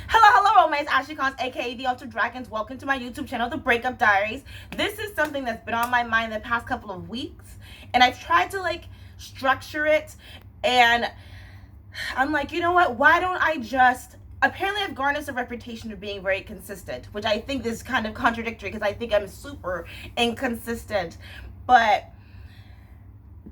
Hello, romance Ashley Cons, aka the Altar Dragons. Welcome to my YouTube channel, the Breakup Diaries. This is something that's been on my mind the past couple of weeks, and I've tried to structure it, and I'm like, you know what? Why don't I just? Apparently, I've garnered a reputation of being very consistent, which I think is kind of contradictory because I think I'm super inconsistent, but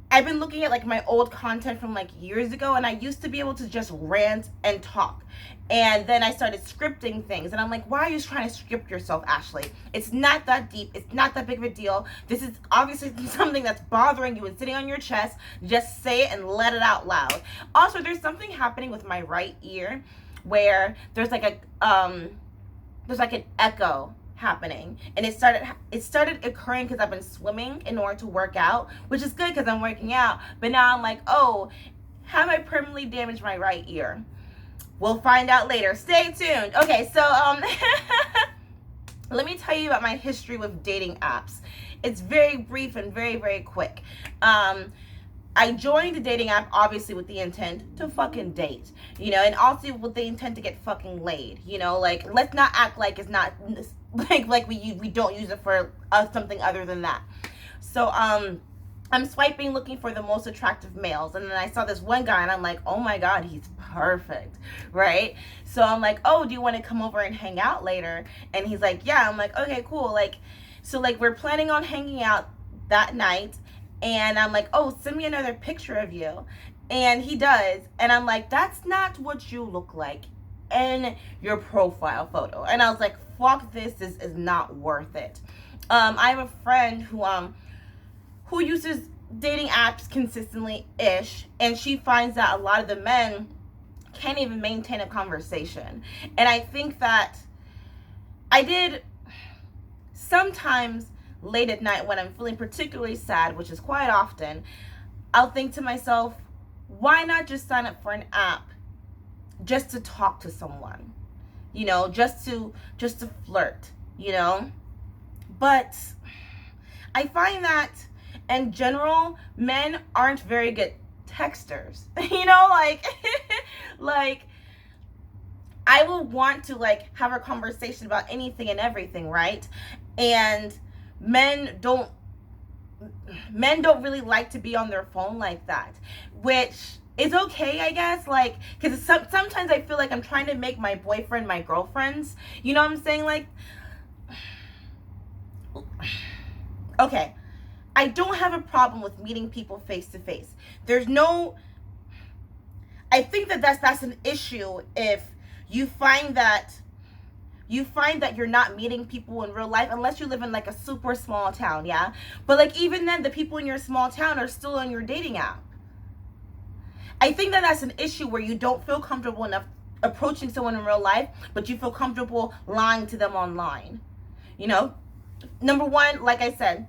I've been looking at my old content from years ago, and I used to be able to just rant and talk. And then I started scripting things, and I'm like, why are you trying to script yourself, Ashley? It's not that deep. It's not that big of a deal. This is obviously something that's bothering you and sitting on your chest. Just say it and let it out loud. Also, there's something happening with my right ear where there's an echo happening, and it started occurring because I've been swimming in order to work out, which is good because I'm working out. But now I'm like, oh, have I permanently damaged my right ear? We'll find out later. Stay tuned. Okay, so let me tell you about my history with dating apps. It's very brief and very, very quick. I joined the dating app obviously with the intent to fucking date, and also with the intent to get fucking laid, let's not act like it's not we don't use it for something other than that. So I'm swiping looking for the most attractive males, and then I saw this one guy and I'm like, oh my god, he's perfect, right? So I'm like, oh, do you want to come over and hang out later? And he's like, yeah. I'm like, okay, cool. So we're planning on hanging out that night, and I'm like, oh, send me another picture of you. And he does, and I'm like, that's not what you look like in your profile photo. And I was like, fuck this is not worth it. I have a friend who uses dating apps consistently-ish, and she finds that a lot of the men can't even maintain a conversation. And I think that I did sometimes late at night when I'm feeling particularly sad, which is quite often, I'll think to myself, why not just sign up for an app just to talk to someone, just to flirt, But I find that in general, men aren't very good texters, I will want to have a conversation about anything and everything, right? And men don't really like to be on their phone like that, which is okay, I guess, because sometimes I feel like I'm trying to make my boyfriend my girlfriends, you know what I'm saying? Okay, I don't have a problem with meeting people face to face. I think that's an issue if you find that you're not meeting people in real life, unless you live in a super small town, yeah? But even then, the people in your small town are still on your dating app. I think that's an issue where you don't feel comfortable enough approaching someone in real life, but you feel comfortable lying to them online. Number one, like I said,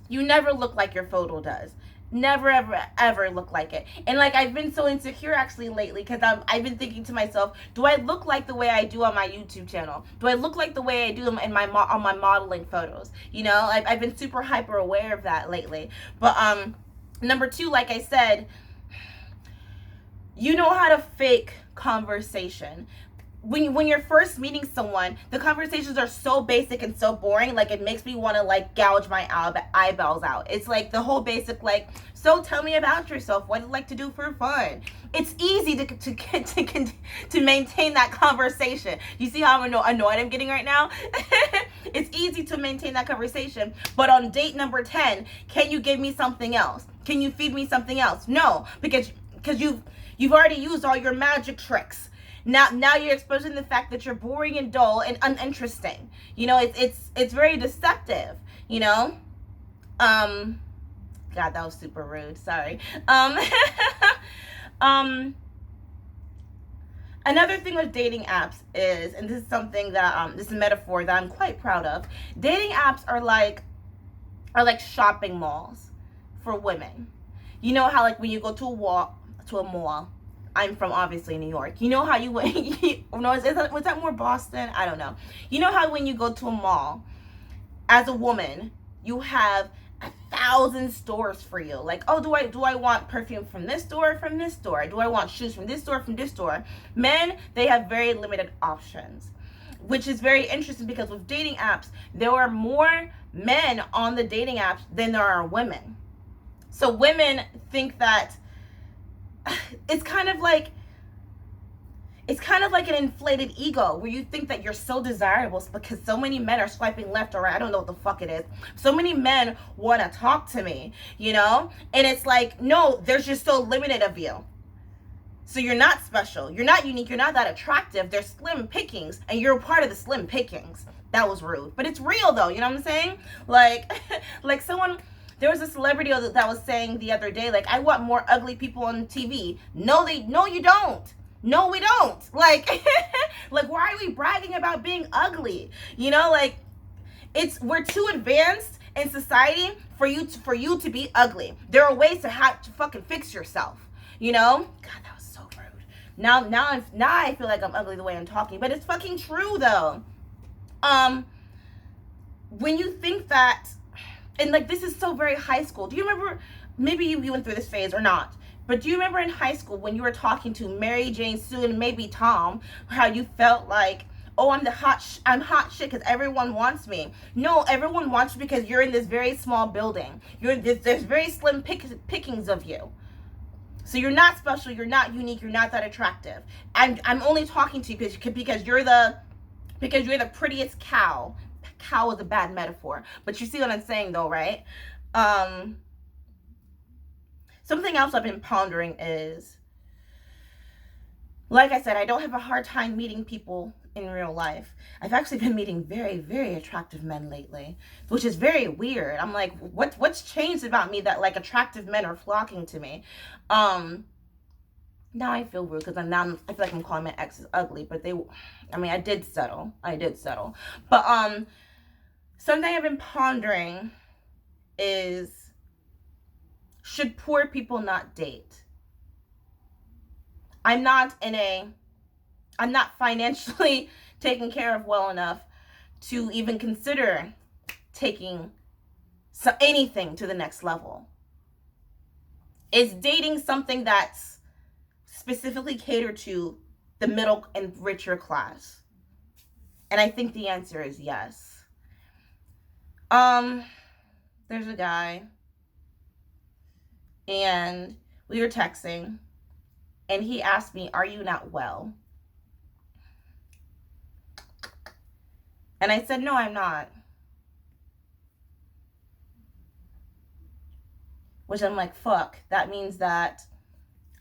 you never look like your photo does. Never, ever, ever look like it. And I've been so insecure actually lately because I've been thinking to myself, do I look like the way I do on my YouTube channel? Do I look like the way I do in on my modeling photos? I've been super hyper aware of that lately. But number two, like I said, you know how to fake conversation. When you're first meeting someone, the conversations are so basic and so boring, it makes me want to gouge my eyeballs out. It's the whole basic so tell me about yourself. What do you like to do for fun? It's easy to maintain that conversation. You see how annoyed I'm getting right now? It's easy to maintain that conversation, but on date number 10, can you give me something else? Can you feed me something else? No, because you've already used all your magic tricks. Now you're exposing the fact that you're boring and dull and uninteresting. It's very deceptive, God, that was super rude. Sorry. Another thing with dating apps is, and this is something that this is a metaphor that I'm quite proud of. Dating apps are like shopping malls for women. You know how when you go to a mall. I'm from obviously New York. You know how you went? Was that more Boston? I don't know. You know how when you go to a mall, as a woman, you have 1,000 stores for you. Like, oh, do I want perfume from this store, from this store? Do I want shoes from this store, from this store? Men, they have very limited options, which is very interesting because with dating apps, there are more men on the dating apps than there are women. So women think that it's kind of like an inflated ego where you think that you're so desirable because so many men are swiping left or right. I don't know what the fuck it is. So many men want to talk to me, you know? And it's like, no, there's just so limited of you. So you're not special. You're not unique. You're not that attractive. There's slim pickings and you're part of the slim pickings. That was rude. But it's real though, you know what I'm saying? Like, like someone... There was a celebrity that was saying the other day, like, I want more ugly people on TV. No, you don't. No, we don't. Like, like, why are we bragging about being ugly? You know, like, we're too advanced in society for you to be ugly. There are ways to have to fucking fix yourself. You know? God, that was so rude. Now I feel like I'm ugly the way I'm talking, but it's fucking true though. When you think that. And like, this is so very high school. Do you remember, maybe you went through this phase or not, but do you remember in high school when you were talking to Mary Jane, Sue, and maybe Tom, how you felt like, oh, I'm hot shit because everyone wants me. No, everyone wants you because you're in this very small building. There's very slim pickings of you. So you're not special, you're not unique, you're not that attractive. I'm only talking to you because you're the prettiest cow. Cow is a bad metaphor, but you see what I'm saying though, right? Something else I've been pondering is, like I said, I don't have a hard time meeting people in real life. I've actually been meeting very, very attractive men lately, which is very weird. I'm like, what's changed about me that like attractive men are flocking to me? Now I feel rude because I feel like I'm calling my exes ugly, but I did settle. But something I've been pondering is, should poor people not date? I'm not financially taken care of well enough to even consider taking anything to the next level. Is dating something that's specifically catered to the middle and richer class? And I think the answer is yes. There's a guy, and we were texting, and he asked me, "Are you not well?" And I said, "No, I'm not." Which I'm like, fuck, that means that,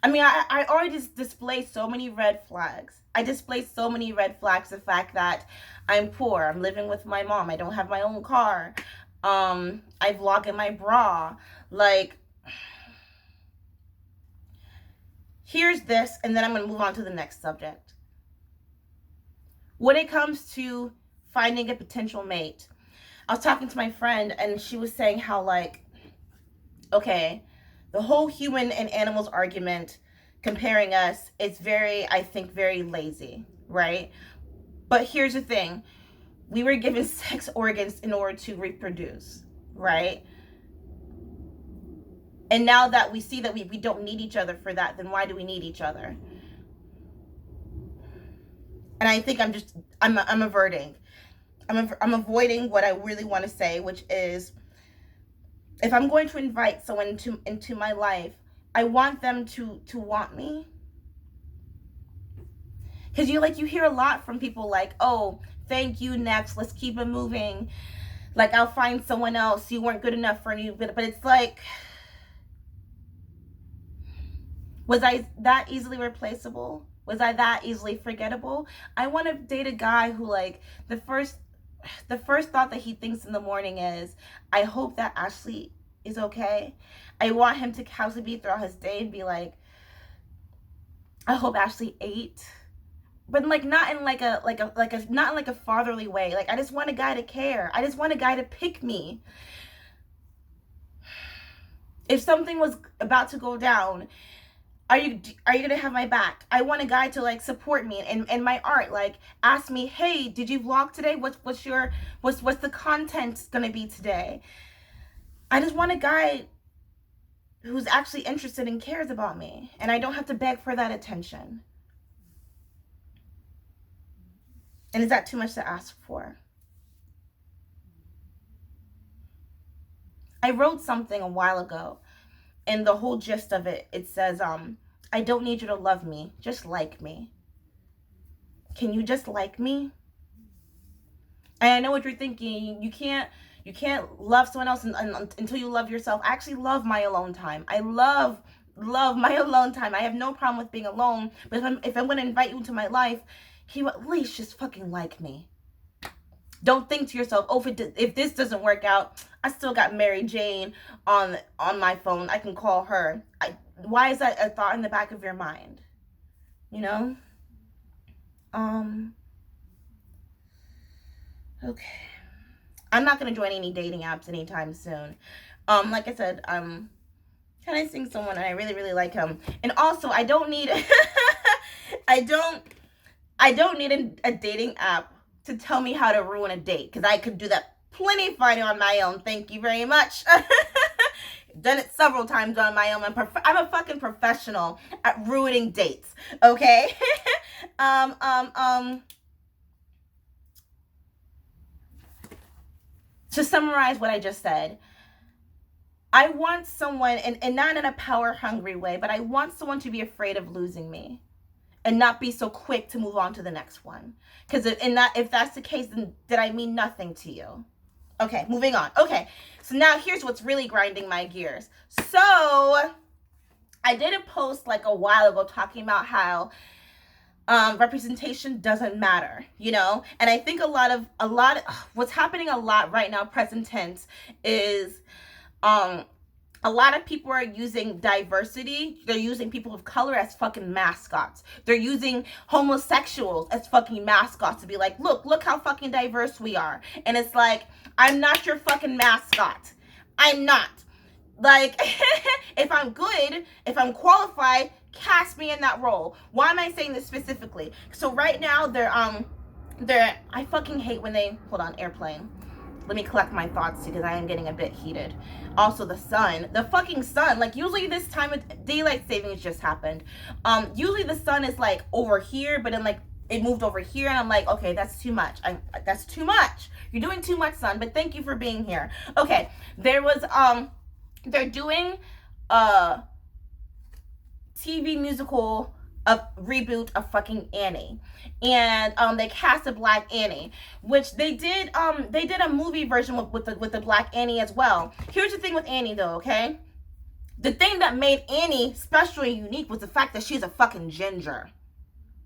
I already display so many red flags. I display so many red flags. The fact that I'm poor, I'm living with my mom, I don't have my own car, I vlog in my bra. Like, here's this, and then I'm going to move on to the next subject. When it comes to finding a potential mate, I was talking to my friend, and she was saying how, like, okay, the whole human and animals argument comparing us is I think, very lazy, right? But here's the thing. We were given sex organs in order to reproduce, right? And now that we see that we don't need each other for that, then why do we need each other? And I think I'm averting. I'm avoiding what I really want to say, which is, if I'm going to invite someone into my life, I want them to want me. Because you hear a lot from people like, oh, thank you, next, let's keep it moving. Like, I'll find someone else, you weren't good enough for me. But it's like, was I that easily replaceable? Was I that easily forgettable? I want to date a guy who, like, the first thought that he thinks in the morning is, I hope that Ashley is okay. I want him to constantly be throughout his day and be like, I hope Ashley ate. But like, not in like a not in like a fatherly way. Like, I just want a guy to care. I just want a guy to pick me. If something was about to go down, are you gonna have my back? I want a guy to like support me and my art. Like, ask me, hey, did you vlog today? What's the content gonna be today? I just want a guy who's actually interested and cares about me, and I don't have to beg for that attention. And is that too much to ask for? I wrote something a while ago, and the whole gist of it, it says, I don't need you to love me, just like me. Can you just like me? And I know what you're thinking. You can't love someone else until you love yourself. I actually love my alone time. I love my alone time. I have no problem with being alone. But if I'm going to invite you into my life, can you at least just fucking like me? Don't think to yourself, oh, if this doesn't work out, I still got Mary Jane on my phone. I can call her. Why is that a thought in the back of your mind? You know? Okay. I'm not gonna join any dating apps anytime soon. Like I said, I'm kind of seeing someone and I really, really like him. And also, I don't need I don't need a dating app to tell me how to ruin a date, because I could do that plenty fine on my own. Thank you very much. Done it several times on my own. I'm a fucking professional at ruining dates. Okay. To summarize what I just said, I want someone, and not in a power hungry way, but I want someone to be afraid of losing me and not be so quick to move on to the next one. Because if that's the case, then I mean nothing to you. Okay, moving on. Okay, so now here's what's really grinding my gears. So I did a post like a while ago talking about how representation doesn't matter, you know? And I think a lot of what's happening a lot right now, present tense, is a lot of people are using diversity. They're using people of color as fucking mascots. They're using homosexuals as fucking mascots to be like, look how fucking diverse we are. And it's like, I'm not your fucking mascot. I'm not. Like, if I'm good, if I'm qualified, cast me in that role. Why am I saying this specifically? So right now, I fucking hate when they, hold on, airplane. Let me collect my thoughts because I am getting a bit heated. Also, the fucking sun, like usually this time of daylight savings just happened. Usually the sun is like over here, but then like it moved over here and I'm like, okay, that's too much. That's too much. You're doing too much, sun, but thank you for being here. Okay, there was, they're doing a TV musical, a reboot of fucking Annie, and they cast a black Annie, which they did a movie version with the black Annie as well. Here's the thing with Annie though, okay? The thing that made Annie special and unique was the fact that she's a fucking ginger.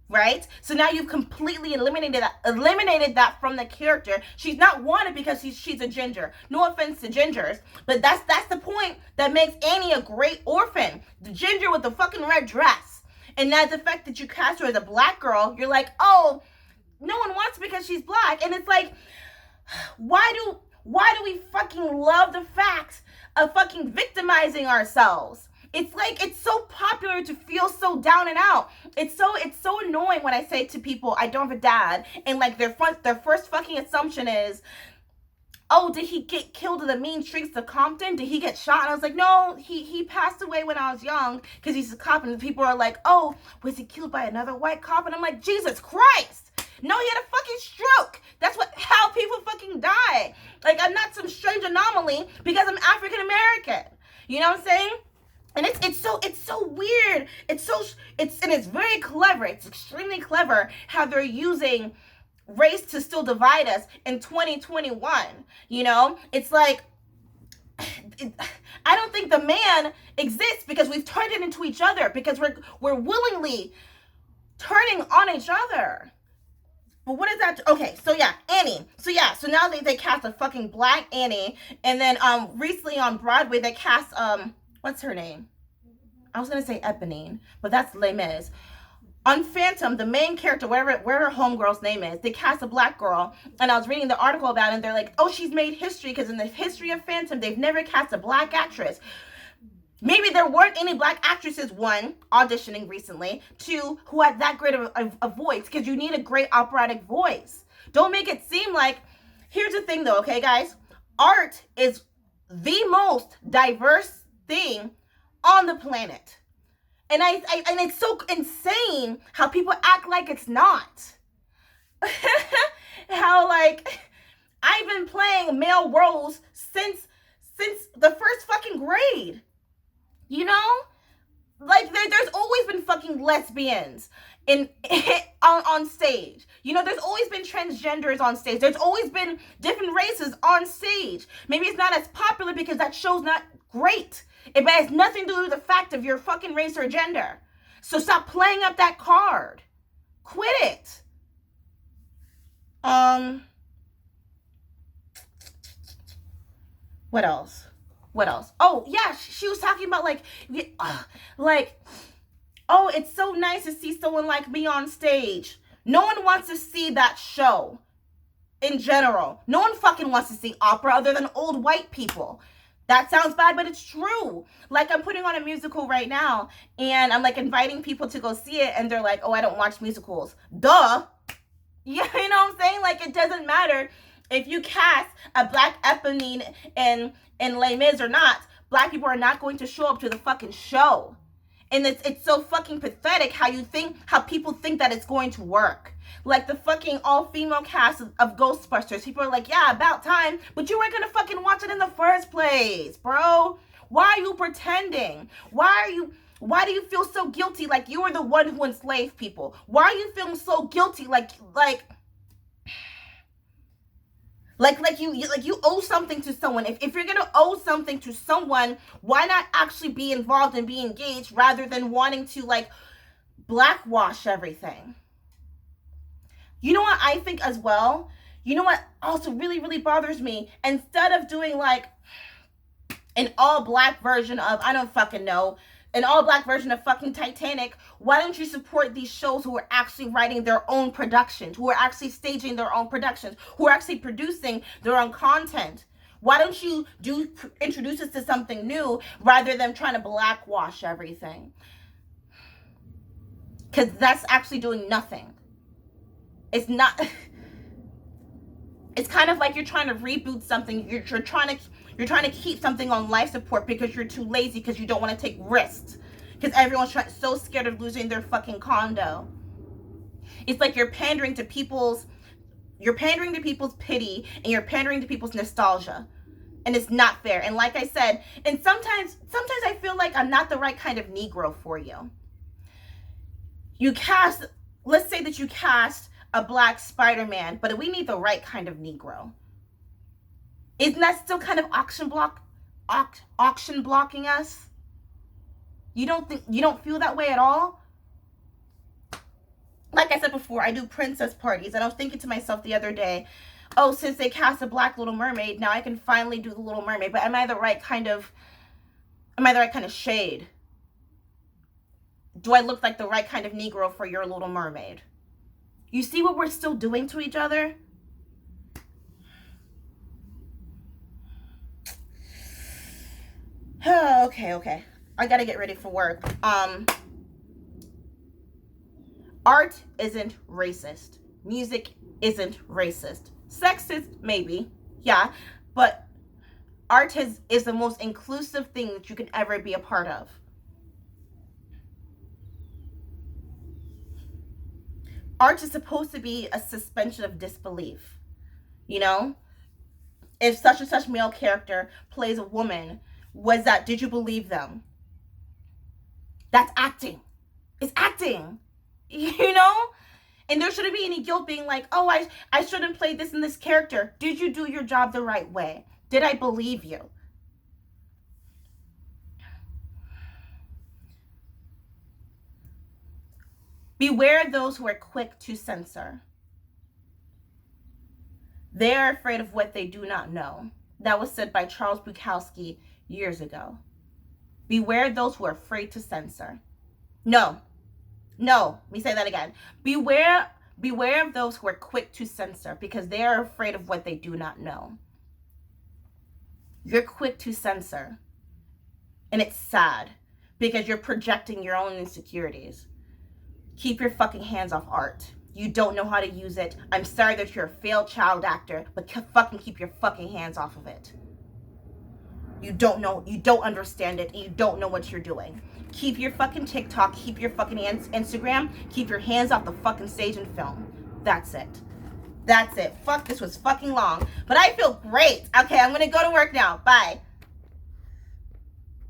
Right? So now you've completely eliminated that from the character. She's not wanted because she's a ginger. No offense to gingers, but that's the point that makes Annie a great orphan. The ginger with the fucking red dress. And now the fact that you cast her as a black girl, you're like, oh, no one wants her because she's black. And it's like, why do we fucking love the fact of fucking victimizing ourselves? It's like, it's so popular to feel so down and out. It's so annoying when I say to people, I don't have a dad, and like their first fucking assumption is, oh, did he get killed in the mean streets of Compton? Did he get shot? And I was like, no, he passed away when I was young because he's a cop. And people are like, oh, was he killed by another white cop? And I'm like, Jesus Christ. No, he had a fucking stroke. That's how people fucking die. Like, I'm not some strange anomaly because I'm African American. You know what I'm saying? And it's so weird. It's very clever. It's extremely clever how they're using race to still divide us in 2021. You know, it's like, I don't think the man exists because we've turned it into each other, because we're willingly turning on each other. But what is that? Okay, so yeah, Annie. So now they cast a fucking black Annie, and then recently on Broadway they cast what's her name? I was gonna say Eponine, but that's Les Mis. On Phantom, the main character, where her homegirl's name is, they cast a black girl, and I was reading the article about it, and they're like, oh, she's made history, because in the history of Phantom, they've never cast a black actress. Maybe there weren't any black actresses, one, auditioning recently, two, who had that great of a voice, because you need a great operatic voice. Don't make it seem like, here's the thing though, okay guys? Art is the most diverse thing on the planet. And and it's so insane how people act like it's not. How like I've been playing male roles since the first fucking grade. You know? Like there's always been fucking lesbians in on stage. You know, there's always been transgenders on stage. There's always been different races on stage. Maybe it's not as popular because that show's not great. It has nothing to do with the fact of your fucking race or gender. So stop playing up that card. Quit it. What else? What else? Oh yeah, she was talking about like, oh, it's so nice to see someone like me on stage. No one wants to see that show. In general, no one fucking wants to see opera other than old white people. That sounds bad, but it's true. Like, I'm putting on a musical right now, and I'm like inviting people to go see it, and they're like, oh, I don't watch musicals. Duh. Yeah, you know what I'm saying? Like, it doesn't matter if you cast a black Eponine in Les Mis or not. Black people are not going to show up to the fucking show. And it's so fucking pathetic how people think that it's going to work. Like the fucking all-female cast of Ghostbusters. People are like, yeah, about time. But you weren't gonna fucking watch it in the first place, bro. Why are you pretending? Why do you feel so guilty like you were the one who enslaved people? Why are you feeling so guilty like you owe something to someone? If you're gonna owe something to someone, why not actually be involved and be engaged rather than wanting to like blackwash everything? You know what I think as well? You know what also really, really bothers me? Instead of doing like an all black version of, I don't fucking know, an all black version of fucking Titanic, why don't you support these shows who are actually writing their own productions, who are actually staging their own productions, who are actually producing their own content? Why don't you introduce us to something new rather than trying to blackwash everything? Because that's actually doing nothing. It's not. It's kind of like you're trying to reboot something. You're trying to keep something on life support because you're too lazy, because you don't want to take risks, because everyone's so scared of losing their fucking condo. It's like you're pandering to people's pity, and you're pandering to people's nostalgia, and it's not fair. And like I said, and sometimes I feel like I'm not the right kind of Negro for you. Let's say that you cast a black Spider-Man, but we need the right kind of Negro. Isn't that still kind of auction blocking us? You don't feel that way at all? Like I said before, I do princess parties, and I was thinking to myself the other day, oh, since they cast a black Little Mermaid, now I can finally do the Little Mermaid. But am I the right kind of shade? Do I look like the right kind of Negro for your Little Mermaid? You see what we're still doing to each other? Okay. I gotta get ready for work. Art isn't racist. Music isn't racist. Sexist, maybe. Yeah. But art is the most inclusive thing that you can ever be a part of. Art is supposed to be a suspension of disbelief. You know? If such and such male character plays a woman, did you believe them? That's acting. It's acting. You know? And there shouldn't be any guilt being like, oh, I shouldn't play this in this character. Did you do your job the right way? Did I believe you? Beware those who are quick to censor. They are afraid of what they do not know. That was said by Charles Bukowski years ago. Beware those who are afraid to censor. No, let me say that again. Beware of those who are quick to censor, because they are afraid of what they do not know. You're quick to censor. And it's sad, because you're projecting your own insecurities. Keep your fucking hands off art. You don't know how to use it. I'm sorry that you're a failed child actor, but fucking keep your fucking hands off of it. You don't know, you don't understand it, and you don't know what you're doing. Keep your fucking TikTok, keep your fucking Instagram, keep your hands off the fucking stage and film. That's it. That's it. Fuck, this was fucking long. But I feel great. Okay, I'm gonna go to work now. Bye.